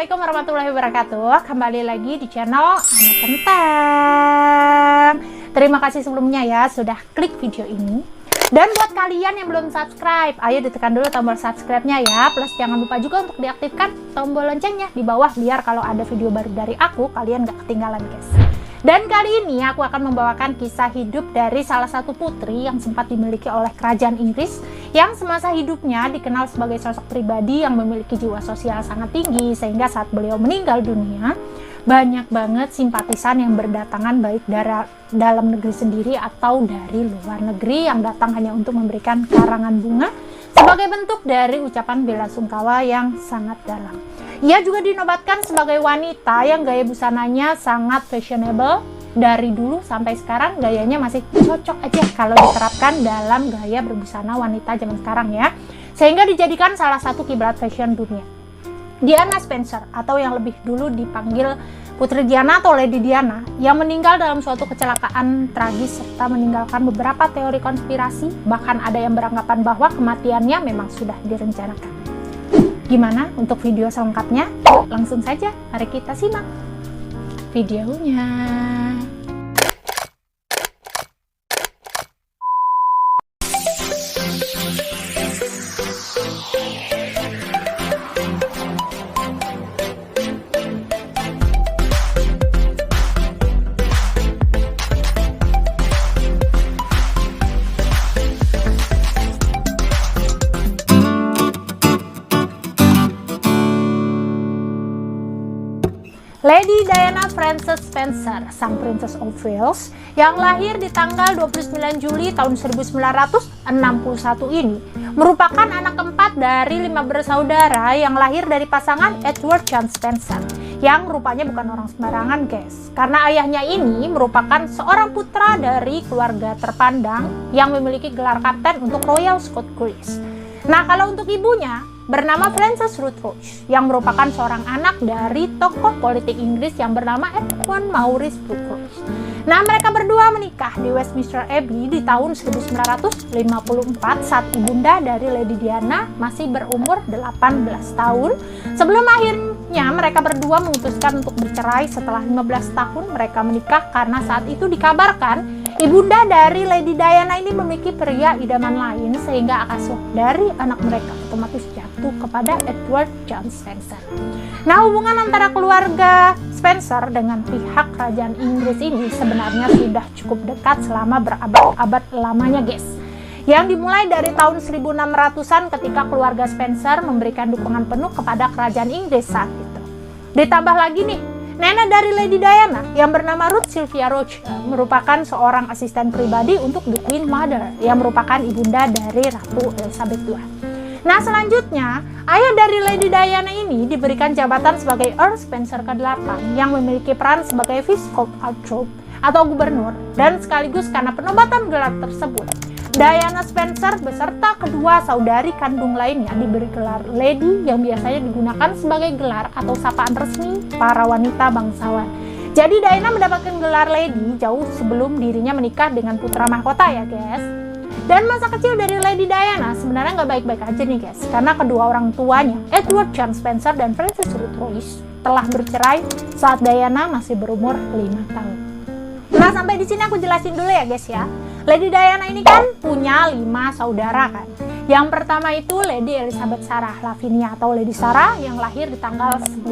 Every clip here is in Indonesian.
Assalamualaikum warahmatullahi wabarakatuh. Kembali lagi di channel Anak Kentang. Terima kasih sebelumnya ya sudah klik video ini. Dan buat kalian yang belum subscribe, ayo ditekan dulu tombol subscribe-nya ya. Plus jangan lupa juga untuk diaktifkan tombol loncengnya di bawah biar kalau ada video baru dari aku kalian gak ketinggalan guys. Dan kali ini aku akan membawakan kisah hidup dari salah satu putri yang sempat dimiliki oleh kerajaan Inggris yang semasa hidupnya dikenal sebagai sosok pribadi yang memiliki jiwa sosial sangat tinggi, sehingga saat beliau meninggal dunia banyak banget simpatisan yang berdatangan baik dari dalam negeri sendiri atau dari luar negeri yang datang hanya untuk memberikan karangan bunga sebagai bentuk dari ucapan bela sungkawa yang sangat dalam. Ia juga dinobatkan sebagai wanita yang gaya busananya sangat fashionable. Dari dulu sampai sekarang gayanya masih cocok aja kalau diterapkan dalam gaya berbusana wanita zaman sekarang ya. Sehingga dijadikan salah satu kiblat fashion dunia. Diana Spencer atau yang lebih dulu dipanggil Putri Diana atau Lady Diana yang meninggal dalam suatu kecelakaan tragis serta meninggalkan beberapa teori konspirasi. Bahkan ada yang beranggapan bahwa kematiannya memang sudah direncanakan. Gimana untuk video selengkapnya? Yuk, langsung saja, mari kita simak videonya. Lady Diana Frances Spencer, sang Princess of Wales, yang lahir di tanggal 29 Juli tahun 1961 ini, merupakan anak keempat dari 5 bersaudara yang lahir dari pasangan Edward John Spencer, yang rupanya bukan orang sembarangan guys, karena ayahnya ini merupakan seorang putra dari keluarga terpandang yang memiliki gelar kapten untuk Royal Scot Greece. Nah, kalau untuk ibunya, bernama Frances Ruth Roach, yang merupakan seorang anak dari tokoh politik Inggris yang bernama Edmund Maurice Brooke Roach. Nah, mereka berdua menikah di Westminster Abbey di tahun 1954 saat ibunda dari Lady Diana masih berumur 18 tahun. Sebelum akhirnya mereka berdua memutuskan untuk bercerai setelah 15 tahun mereka menikah karena saat itu dikabarkan ibunda dari Lady Diana ini memiliki pria idaman lain sehingga asuh dari anak mereka otomatis jatuh kepada Edward John Spencer. Nah, hubungan antara keluarga Spencer dengan pihak kerajaan Inggris ini sebenarnya sudah cukup dekat selama berabad-abad lamanya guys. Yang dimulai dari tahun 1600-an ketika keluarga Spencer memberikan dukungan penuh kepada kerajaan Inggris saat itu. Ditambah lagi nih, nenek dari Lady Diana yang bernama Ruth Sylvia Roach merupakan seorang asisten pribadi untuk The Queen Mother yang merupakan ibunda dari Ratu Elizabeth II. Nah, selanjutnya, ayah dari Lady Diana ini diberikan jabatan sebagai Earl Spencer ke-8 yang memiliki peran sebagai Viscount Althorp atau gubernur, dan sekaligus karena penobatan gelar tersebut, Diana Spencer beserta kedua saudari kandung lainnya diberi gelar Lady yang biasanya digunakan sebagai gelar atau sapaan resmi para wanita bangsawan. Jadi Diana mendapatkan gelar Lady jauh sebelum dirinya menikah dengan putra mahkota ya guys. Dan masa kecil dari Lady Diana sebenarnya nggak baik-baik aja nih guys, karena kedua orang tuanya, Edward John Spencer dan Frances Ruth Roach, telah bercerai saat Diana masih berumur 5 tahun. Nah, sampai di sini aku jelasin dulu ya guys ya. Lady Diana ini kan punya 5 saudara kan. Yang pertama itu Lady Elizabeth Sarah Lavinia atau Lady Sarah yang lahir di tanggal 19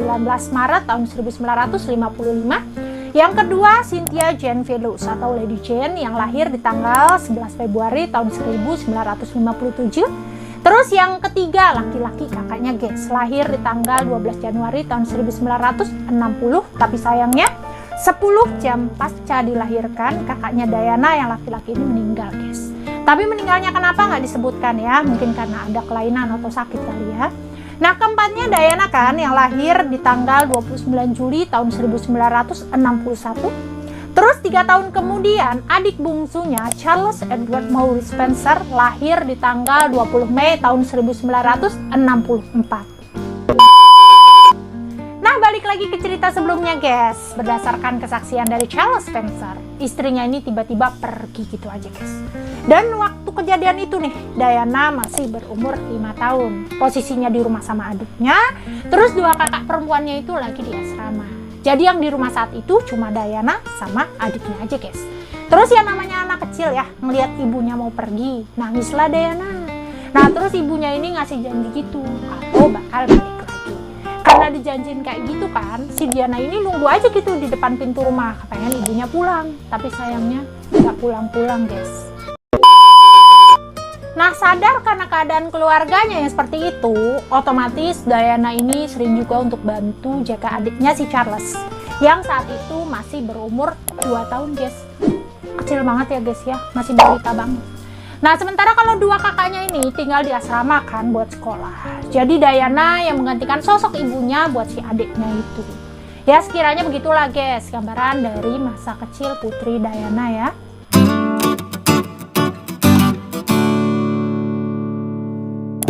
Maret tahun 1955. Yang kedua, Cynthia Jane Philus atau Lady Jane yang lahir di tanggal 11 Februari tahun 1957. Terus yang ketiga, laki-laki kakaknya guys, lahir di tanggal 12 Januari tahun 1960. Tapi sayangnya 10 jam pasca dilahirkan, kakaknya Diana yang laki-laki ini meninggal guys. Tapi meninggalnya kenapa nggak disebutkan ya, mungkin karena ada kelainan atau sakit kali ya. Nah, keempatnya Diana kan yang lahir di tanggal 29 Juli tahun 1961. Terus 3 tahun kemudian adik bungsunya Charles Edward Maurice Spencer lahir di tanggal 20 Mei tahun 1964. Nah, balik lagi ke cerita sebelumnya guys. Berdasarkan kesaksian dari Charles Spencer, istrinya ini tiba-tiba pergi gitu aja guys. Dan waktu kejadian itu nih, Diana masih berumur 5 tahun. Posisinya di rumah sama adiknya, terus 2 kakak perempuannya itu lagi di asrama. Jadi yang di rumah saat itu cuma Diana sama adiknya aja guys. Terus yang namanya anak kecil ya, ngelihat ibunya mau pergi, nangislah Diana. Nah terus ibunya ini ngasih janji gitu, kalau bakal balik lagi. Karena dijanjin kayak gitu kan, si Diana ini nunggu aja gitu di depan pintu rumah, pengen ibunya pulang. Tapi sayangnya nggak pulang-pulang guys. Nah sadar karena keadaan keluarganya yang seperti itu, otomatis Diana ini sering juga untuk bantu jaga adiknya si Charles, yang saat itu masih berumur 2 tahun guys. Kecil banget ya guys ya, masih balita banget. Nah sementara kalau 2 kakaknya ini tinggal di asrama kan buat sekolah. Jadi Diana yang menggantikan sosok ibunya buat si adiknya itu. Ya sekiranya begitulah guys, gambaran dari masa kecil putri Diana ya.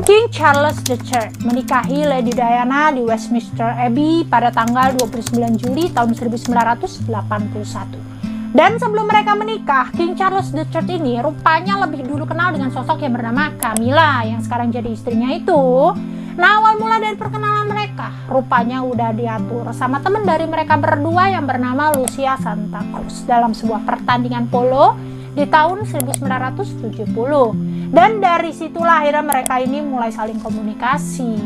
King Charles III menikahi Lady Diana di Westminster Abbey pada tanggal 29 Juli tahun 1981. Dan sebelum mereka menikah, King Charles III ini rupanya lebih dulu kenal dengan sosok yang bernama Camilla yang sekarang jadi istrinya itu. Nah awal mula dari perkenalan mereka, rupanya udah diatur sama temen dari mereka berdua yang bernama Lucia Santa Cruz dalam sebuah pertandingan polo di tahun 1970. Dan dari situlah akhirnya mereka ini mulai saling komunikasi,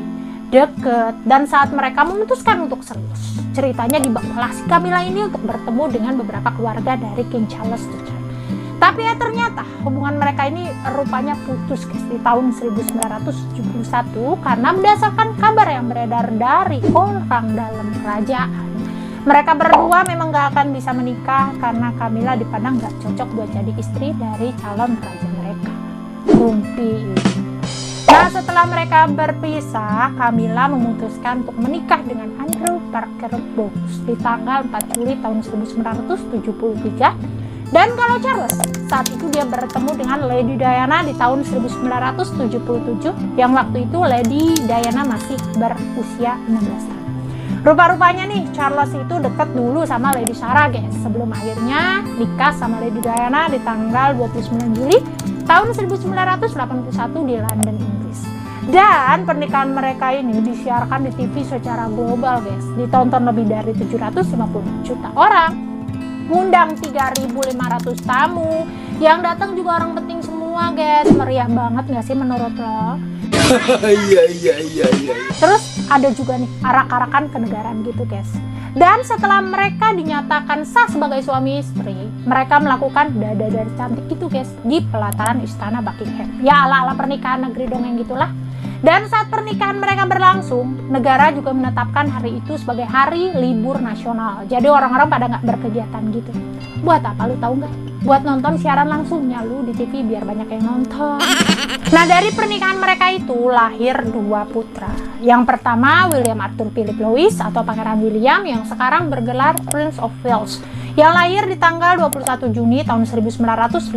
deket, dan saat mereka memutuskan untuk serius, ceritanya dibawalah si Camilla ini untuk bertemu dengan beberapa keluarga dari King Charles III. Tapi ya ternyata hubungan mereka ini rupanya putus guys di tahun 1971 karena berdasarkan kabar yang beredar dari orang dalam kerajaan. Mereka berdua memang gak akan bisa menikah karena Camilla dipandang gak cocok buat jadi istri dari calon raja mereka, Rumpi. Nah setelah mereka berpisah, Camilla memutuskan untuk menikah dengan Andrew Parker Bowles di tanggal 4 Juli tahun 1973. Dan kalau Charles, saat itu dia bertemu dengan Lady Diana di tahun 1977, yang waktu itu Lady Diana masih berusia 16 tahun. Rupa-rupanya nih, Charles itu dekat dulu sama Lady Sarah guys, sebelum akhirnya nikah sama Lady Diana di tanggal 29 Juli tahun 1981 di London, Inggris. Dan pernikahan mereka ini disiarkan di TV secara global guys, ditonton lebih dari 750 juta orang. Ngundang 3.500 tamu, yang datang juga orang penting semua guys. Meriah banget gak sih menurut lo? Iya. Terus ada juga nih arak-arakan kenegaraan gitu guys. Dan setelah mereka dinyatakan sah sebagai suami istri, mereka melakukan dada-dada cantik gitu guys di pelataran istana Buckingham. Ya ala-ala pernikahan negeri dongeng gitulah. Dan saat pernikahan mereka berlangsung, negara juga menetapkan hari itu sebagai hari libur nasional. Jadi orang-orang pada nggak berkegiatan gitu. Buat apa lu tahu nggak? Buat nonton siaran langsungnya lu di TV biar banyak yang nonton. Nah dari pernikahan mereka itu lahir 2 putra. Yang pertama William Arthur Philip Louis atau Pangeran William yang sekarang bergelar Prince of Wales, yang lahir di tanggal 21 Juni tahun 1982.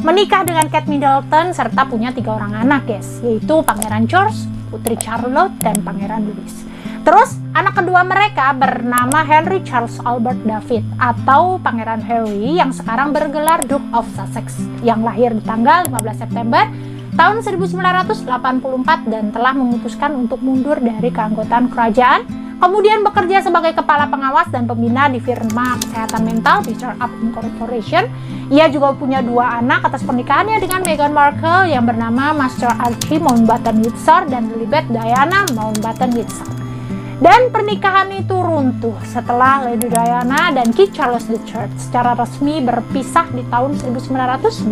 Menikah dengan Kate Middleton serta punya 3 orang anak guys, yaitu Pangeran George, Putri Charlotte, dan Pangeran Louis. Terus anak kedua mereka bernama Henry Charles Albert David atau Pangeran Harry yang sekarang bergelar Duke of Sussex, yang lahir di tanggal 15 September tahun 1984 dan telah memutuskan untuk mundur dari keanggotaan kerajaan, kemudian bekerja sebagai kepala pengawas dan pembina di firma kesehatan mental Better Up Incorporation. Ia juga punya 2 anak atas pernikahannya dengan Meghan Markle yang bernama Master Archie Mountbatten-Windsor dan Lilibet Diana Mountbatten-Windsor. Dan pernikahan itu runtuh setelah Lady Diana dan King Charles III secara resmi berpisah di tahun 1996.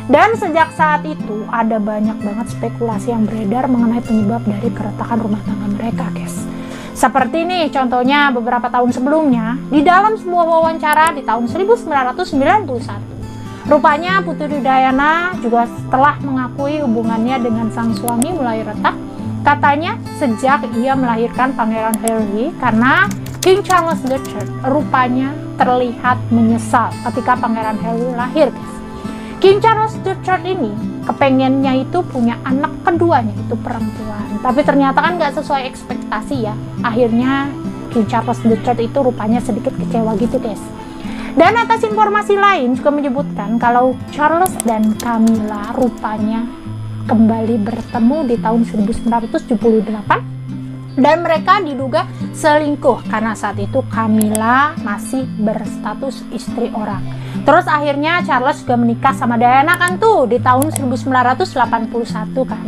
Dan sejak saat itu ada banyak banget spekulasi yang beredar mengenai penyebab dari keretakan rumah tangga mereka guys. Seperti nih contohnya beberapa tahun sebelumnya, di dalam sebuah wawancara di tahun 1991. Rupanya Putri Diana juga setelah mengakui hubungannya dengan sang suami mulai retak. Katanya sejak ia melahirkan Pangeran Harry karena King Charles III rupanya terlihat menyesal ketika Pangeran Harry lahir guys. King Charles III ini kepengennya itu punya anak keduanya itu perempuan, tapi ternyata kan gak sesuai ekspektasi ya. Akhirnya King Charles III itu rupanya sedikit kecewa gitu guys. Dan atas informasi lain juga menyebutkan kalau Charles dan Camilla rupanya kembali bertemu di tahun 1978 dan mereka diduga selingkuh karena saat itu Camilla masih berstatus istri orang. Terus akhirnya Charles juga menikah sama Diana kan tuh di tahun 1981 kan.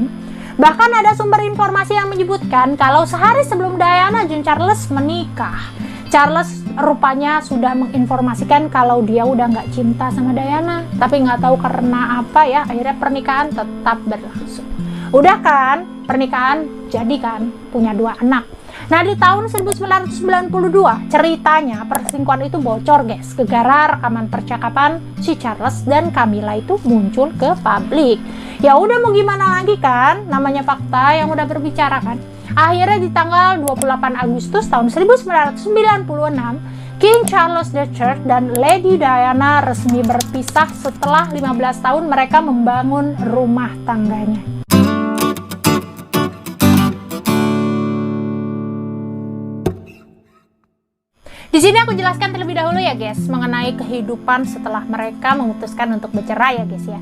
Bahkan ada sumber informasi yang menyebutkan kalau sehari sebelum Diana dan Charles menikah, Charles rupanya sudah menginformasikan kalau dia udah nggak cinta sama Diana, tapi nggak tahu karena apa ya, akhirnya pernikahan tetap berlangsung. Udah kan, pernikahan jadi kan, punya 2 anak. Nah di tahun 1992 ceritanya perselingkuhan itu bocor guys, gara-gara rekaman percakapan si Charles dan Camilla itu muncul ke publik. Ya udah mau gimana lagi kan, namanya fakta yang udah berbicara kan. Akhirnya di tanggal 28 Agustus tahun 1996, King Charles III dan Lady Diana resmi berpisah setelah 15 tahun mereka membangun rumah tangganya. Di sini aku jelaskan terlebih dahulu ya guys mengenai kehidupan setelah mereka memutuskan untuk bercerai ya guys ya.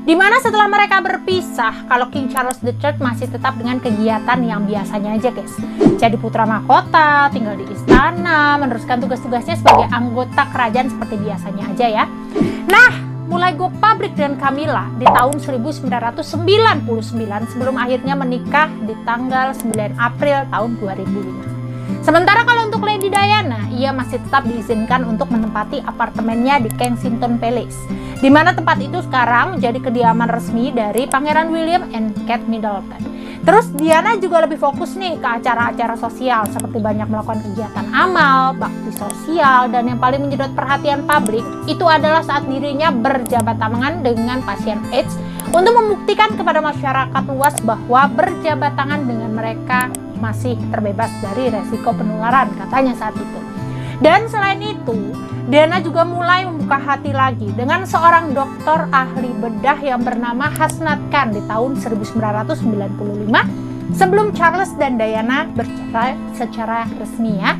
Dimana setelah mereka berpisah, kalau King Charles III masih tetap dengan kegiatan yang biasanya aja guys. Jadi putra mahkota, tinggal di istana, meneruskan tugas-tugasnya sebagai anggota kerajaan seperti biasanya aja ya. Nah, mulai go public dengan Camilla di tahun 1999 sebelum akhirnya menikah di tanggal 9 April tahun 2005. Sementara kalau untuk Lady Diana, ia masih tetap diizinkan untuk menempati apartemennya di Kensington Palace, di mana tempat itu sekarang menjadi kediaman resmi dari Pangeran William and Kate Middleton. Terus Diana juga lebih fokus nih ke acara-acara sosial seperti banyak melakukan kegiatan amal, bakti sosial, dan yang paling menyedot perhatian publik itu adalah saat dirinya berjabat tangan dengan pasien AIDS untuk membuktikan kepada masyarakat luas bahwa berjabat tangan dengan mereka masih terbebas dari resiko penularan katanya saat itu. Dan selain itu, Diana juga mulai membuka hati lagi dengan seorang dokter ahli bedah yang bernama Hasnat Khan di tahun 1995 sebelum Charles dan Diana bercerai secara resmi ya.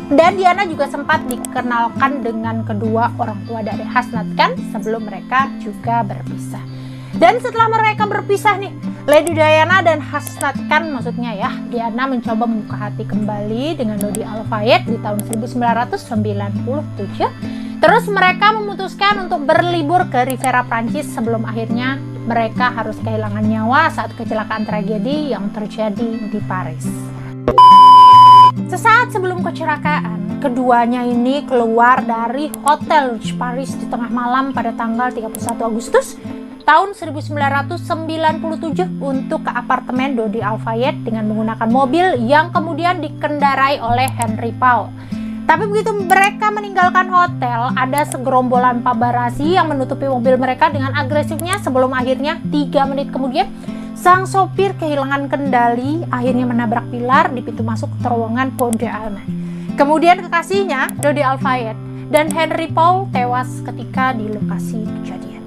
Dan Diana juga sempat dikenalkan dengan kedua orang tua dari Hasnat Khan sebelum mereka juga berpisah. Dan setelah mereka berpisah nih, Lady Diana dan Hasnat Khan maksudnya ya, Diana mencoba membuka hati kembali dengan Dodi Al-Fayed di tahun 1997. Terus mereka memutuskan untuk berlibur ke Riviera Prancis sebelum akhirnya mereka harus kehilangan nyawa saat kecelakaan tragedi yang terjadi di Paris. Sesaat sebelum kecelakaan, keduanya ini keluar dari Hotel Rouge Paris di tengah malam pada tanggal 31 Agustus tahun 1997 untuk ke apartemen Dodi Al-Fayed dengan menggunakan mobil yang kemudian dikendarai oleh Henry Paul. Tapi begitu mereka meninggalkan hotel, ada segerombolan paparazzi yang menutupi mobil mereka dengan agresifnya sebelum akhirnya 3 menit kemudian sang sopir kehilangan kendali, akhirnya menabrak pilar di pintu masuk terowongan Pont de Alma. Kemudian kekasihnya Dodi Al-Fayed dan Henry Paul tewas ketika di lokasi kejadian.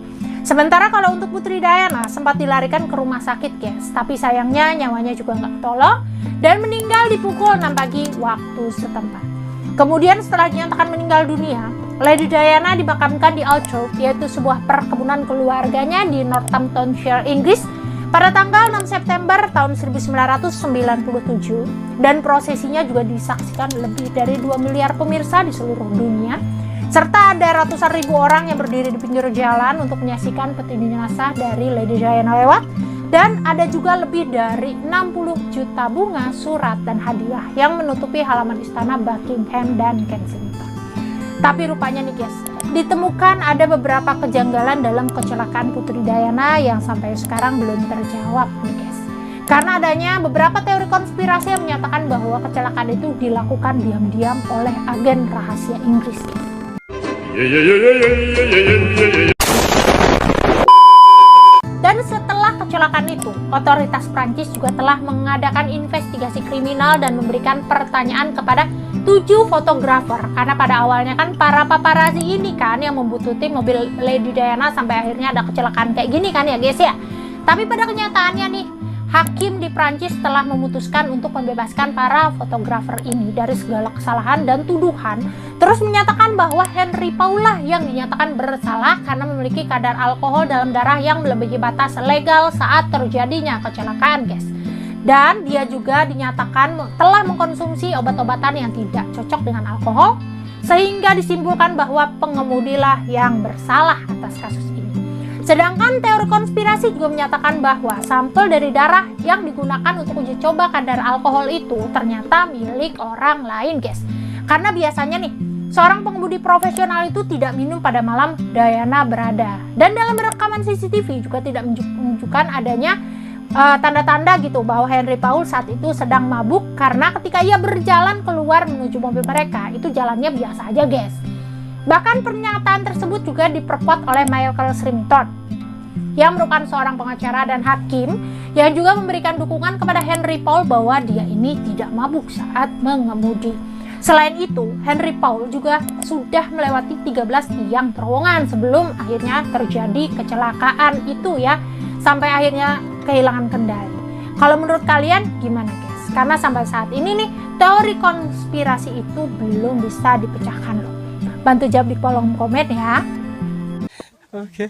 Sementara kalau untuk Putri Diana sempat dilarikan ke rumah sakit guys, tapi sayangnya nyawanya juga nggak ketolong dan meninggal di pukul 6 pagi waktu setempat. Kemudian setelah dinyatakan meninggal dunia, Lady Diana dimakamkan di Althorp, yaitu sebuah perkebunan keluarganya di Northamptonshire, Inggris pada tanggal 6 September tahun 1997, dan prosesinya juga disaksikan lebih dari 2 miliar pemirsa di seluruh dunia. Serta ada ratusan ribu orang yang berdiri di pinggir jalan untuk menyaksikan peti jenazah dari Lady Diana lewat. Dan ada juga lebih dari 60 juta bunga, surat, dan hadiah yang menutupi halaman istana Buckingham dan Kensington. Tapi rupanya nih guys, ditemukan ada beberapa kejanggalan dalam kecelakaan Putri Diana yang sampai sekarang belum terjawab nih guys. Karena adanya beberapa teori konspirasi yang menyatakan bahwa kecelakaan itu dilakukan diam-diam oleh agen rahasia Inggris. Dan setelah kecelakaan itu, otoritas Prancis juga telah mengadakan investigasi kriminal dan memberikan pertanyaan kepada 7 fotografer. Karena pada awalnya kan para paparazzi ini kan yang membututi mobil Lady Diana sampai akhirnya ada kecelakaan kayak gini kan ya guys ya. Tapi pada kenyataannya nih, hakim di Prancis telah memutuskan untuk membebaskan para fotografer ini dari segala kesalahan dan tuduhan, terus menyatakan bahwa Henry Paul lah yang dinyatakan bersalah karena memiliki kadar alkohol dalam darah yang melebihi batas legal saat terjadinya kecelakaan, guys. Dan dia juga dinyatakan telah mengkonsumsi obat-obatan yang tidak cocok dengan alkohol, sehingga disimpulkan bahwa pengemudilah yang bersalah atas kasus ini. Sedangkan teori konspirasi juga menyatakan bahwa sampel dari darah yang digunakan untuk uji coba kadar alkohol itu ternyata milik orang lain, guys. Karena biasanya nih, seorang pengemudi profesional itu tidak minum pada malam Diana berada. Dan dalam rekaman CCTV juga tidak menunjukkan adanya tanda-tanda gitu bahwa Henry Paul saat itu sedang mabuk, karena ketika ia berjalan keluar menuju mobil mereka, itu jalannya biasa aja, guys. Bahkan pernyataan tersebut juga diperkuat oleh Michael Remington, yang merupakan seorang pengacara dan hakim yang juga memberikan dukungan kepada Henry Paul bahwa dia ini tidak mabuk saat mengemudi. Selain itu, Henry Paul juga sudah melewati 13 tiang terowongan sebelum akhirnya terjadi kecelakaan itu ya, sampai akhirnya kehilangan kendali. Kalau menurut kalian gimana, guys? Karena sampai saat ini nih, teori konspirasi itu belum bisa dipecahkan loh. Bantu jawab di kolom komen ya. Oke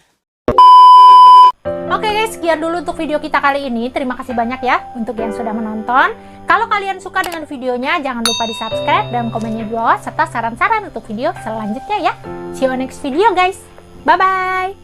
guys, sekian dulu untuk video kita kali ini. Terima kasih banyak ya untuk yang sudah menonton. Kalau kalian suka dengan videonya, jangan lupa di subscribe dan komennya di bawah, serta saran-saran untuk video selanjutnya ya. See you on next video guys. Bye-bye.